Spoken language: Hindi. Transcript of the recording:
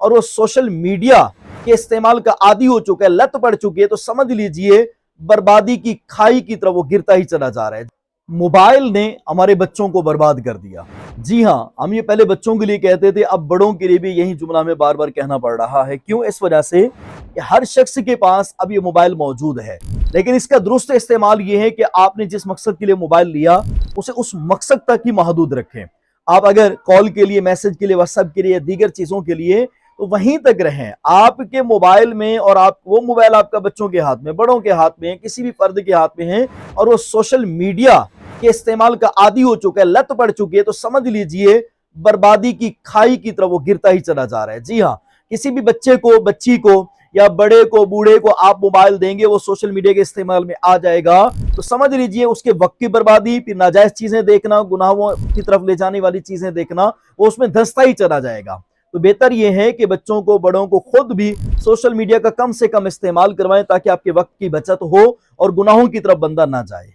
और वो सोशल मीडिया के इस्तेमाल का आदी हो चुका है, लत पड़ चुकी है, तो समझ लीजिए बर्बादी की खाई की तरफ वो गिरता ही चला जा रहा है। मोबाइल ने हमारे बच्चों को बर्बाद कर दिया। जी हाँ, हम ये पहले बच्चों के लिए कहते थे, अब बड़ों के लिए भी यही जुमला हमें बार बार कहना पड़ रहा है। क्यों? इस वजह से कि हर शख्स के पास अब ये मोबाइल मौजूद है, लेकिन इसका दुरुस्त इस्तेमाल ये है कि आपने जिस मकसद के लिए मोबाइल लिया उसे उस मकसद तक ही महदूद रखें। आप अगर कॉल के लिए, मैसेज के लिए, व्हाट्सएप के लिए या दीगर चीजों के लिए, तो वहीं तक रहें। आपके मोबाइल में, और आप वो मोबाइल आपका बच्चों के हाथ में, बड़ों के हाथ में, किसी भी फर्द के हाथ में है, और वो सोशल मीडिया के इस्तेमाल का आदी हो चुका है, लत पड़ चुकी है, तो समझ लीजिए बर्बादी की खाई की तरफ वो गिरता ही चला जा रहा है। जी हाँ, किसी भी बच्चे को, बच्ची को, या बड़े को, बूढ़े को आप मोबाइल देंगे, वो सोशल मीडिया के इस्तेमाल में आ जाएगा, तो समझ लीजिए उसके वक्त की बर्बादी, फिर नाजायज चीजें देखना, गुनाहों की तरफ ले जाने वाली चीजें देखना, वो उसमें धंसता ही चला जाएगा। तो बेहतर यह है कि बच्चों को, बड़ों को खुद भी सोशल मीडिया का कम से कम इस्तेमाल करवाएं, ताकि आपके वक्त की बचत हो और गुनाहों की तरफ बंदा ना जाए।